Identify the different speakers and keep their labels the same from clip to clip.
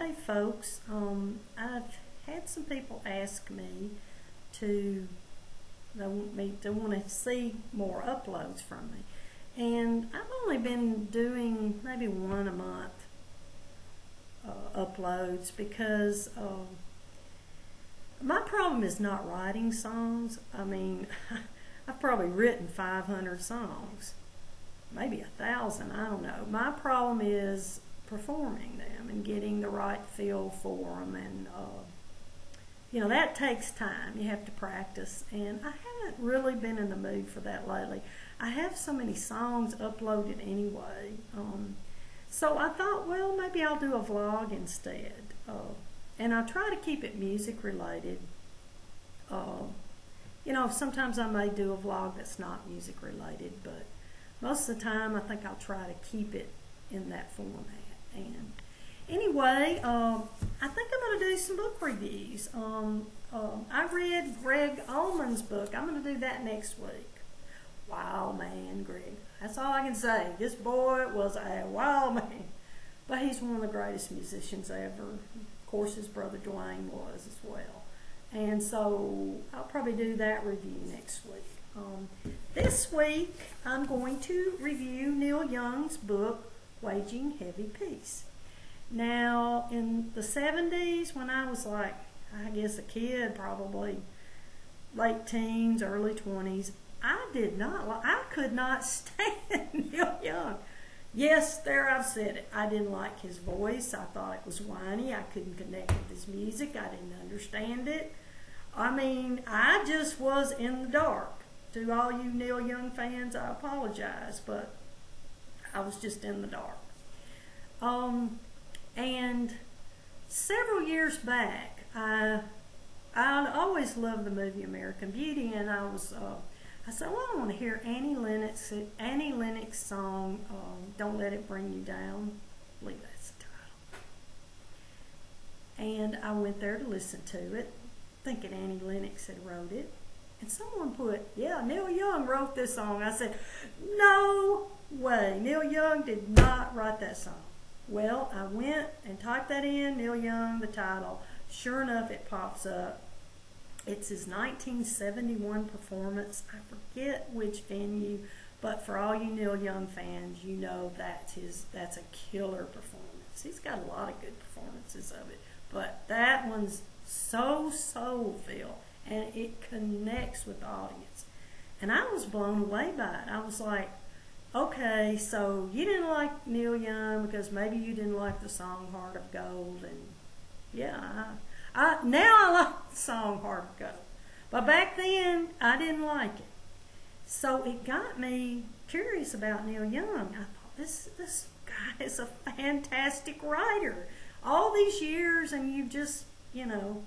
Speaker 1: hey folks, I've had some people ask me to, they want to see more uploads from me. And I've only been doing maybe one a month uploads because my problem is not writing songs. I mean, I've probably written 500 songs, maybe 1,000, I don't know. My problem is performing them and getting the right feel for them, and you know, that takes time. You have to practice, and I haven't really been in the mood for that lately. I have so many songs uploaded anyway, so I thought, well, maybe I'll do a vlog instead, and I try to keep it music related. You know, sometimes I may do a vlog that's not music related, but most of the time I think I'll try to keep it in that format. And anyway, I think I'm going to do some book reviews. I read Gregg Allman's book. I'm going to do that next week. Wow, man, Gregg. That's all I can say. This boy was a wild man. But he's one of the greatest musicians ever. Of course, his brother Dwayne was as well. And so I'll probably do that review next week. This week, I'm going to review Neil Young's book, Waging Heavy Peace. Now, in the 70s, when I was like, I guess a kid, probably late teens, early 20s, I could not stand Neil Young. Yes, there I've said it. I didn't like his voice. I thought it was whiny. I couldn't connect with his music. I didn't understand it. I mean, I just was in the dark. To all you Neil Young fans, I apologize, but I was just in the dark. And several years back, I always loved the movie American Beauty, and I said, well, I want to hear Annie Lenox song, Don't Let It Bring You Down. I believe that's the title. And I went there to listen to it, thinking Annie Lenox had wrote it. And someone put, yeah, Neil Young wrote this song. I said, no way, Neil Young did not write that song. Well, I went and typed that in, Neil Young, the title. Sure enough, it pops up. It's his 1971 performance. I forget which venue, but for all you Neil Young fans, you know that's a killer performance. He's got a lot of good performances of it, but that one's so soul-filled, and it connects with the audience. And I was blown away by it. I was like, okay, so you didn't like Neil Young because maybe you didn't like the song Heart of Gold, and yeah, now I like the song Heart of Gold. But back then, I didn't like it. So it got me curious about Neil Young. I thought, this guy is a fantastic writer. All these years, and you've just, you know,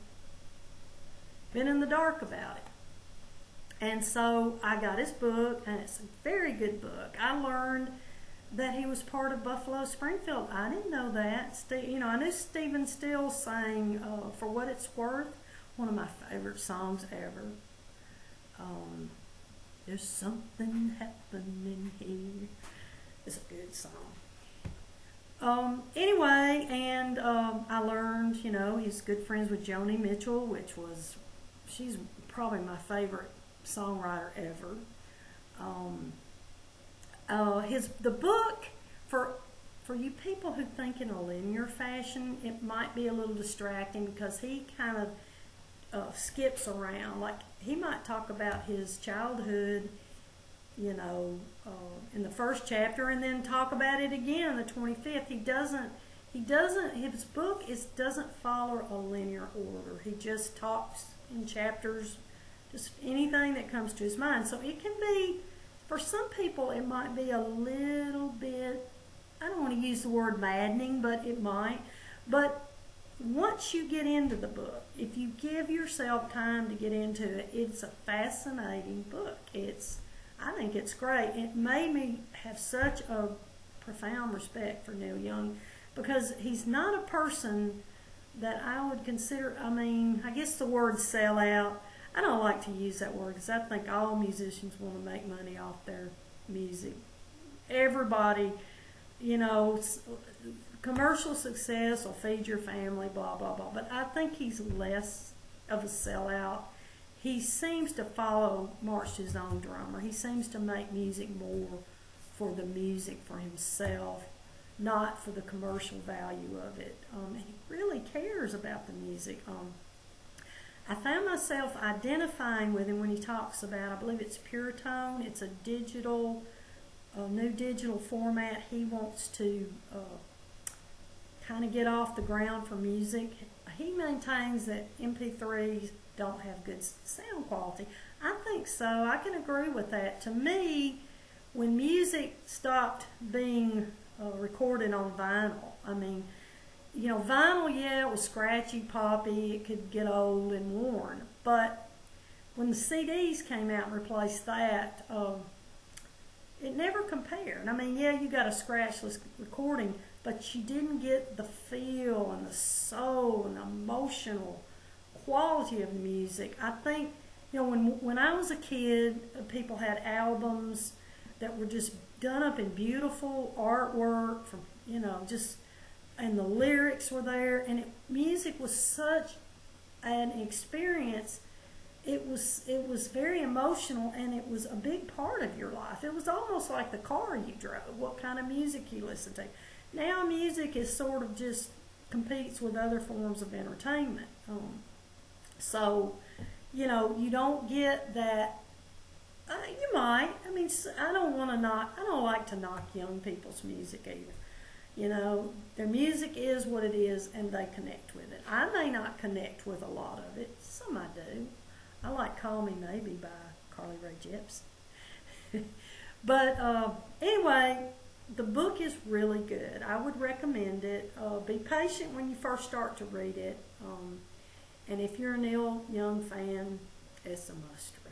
Speaker 1: been in the dark about it. And so I got his book, and it's a very good book. I learned that he was part of Buffalo Springfield. I didn't know that. You know, I knew Stephen Stills sang For What It's Worth, one of my favorite songs ever. There's something happening here. It's a good song. Anyway, and I learned, you know, he's good friends with Joni Mitchell, she's probably my favorite songwriter ever. The book, for you people who think in a linear fashion, it might be a little distracting because he kind of skips around. Like, he might talk about his childhood, you know, in the first chapter, and then talk about it again in the 25th. His book doesn't follow a linear order. He just talks in chapters, just anything that comes to his mind. So it can be, for some people, it might be a little bit, I don't want to use the word maddening, but it might. But once you get into the book, if you give yourself time to get into it, it's a fascinating book. I think it's great. It made me have such a profound respect for Neil Young because he's not a person that I would consider, I mean, I guess the word sell out, I don't like to use that word because I think all musicians want to make money off their music. Everybody you know, commercial success will feed your family, blah, blah, blah. But I think he's less of a sellout. He seems to follow March to his own drummer. He seems to make music more for the music, for himself, not for the commercial value of it. And he really cares about the music. I found myself identifying with him when he talks about, I believe it's Pure Tone. It's a new digital format he wants to kind of get off the ground for music. He maintains that MP3s don't have good sound quality. I think so. I can agree with that. To me, when music stopped being recorded on vinyl, I mean, you know, vinyl, yeah, it was scratchy, poppy, it could get old and worn. But when the CDs came out and replaced that, it never compared. I mean, yeah, you got a scratchless recording, but you didn't get the feel and the soul and the emotional quality of the music. I think, you know, when I was a kid, people had albums that were just done up in beautiful artwork from, you know, just, and the lyrics were there, and music was such an experience. It was very emotional, and it was a big part of your life. It was almost like the car you drove, what kind of music you listened to. Now music is sort of just competes with other forms of entertainment. So, you know, you don't get that. You might. I mean, I don't like to knock young people's music either. You know, their music is what it is, and they connect with it. I may not connect with a lot of it. Some I do. I like Call Me Maybe by Carly Rae Jepsen. But anyway, the book is really good. I would recommend it. Be patient when you first start to read it. And if you're a Neil Young fan, it's a must read.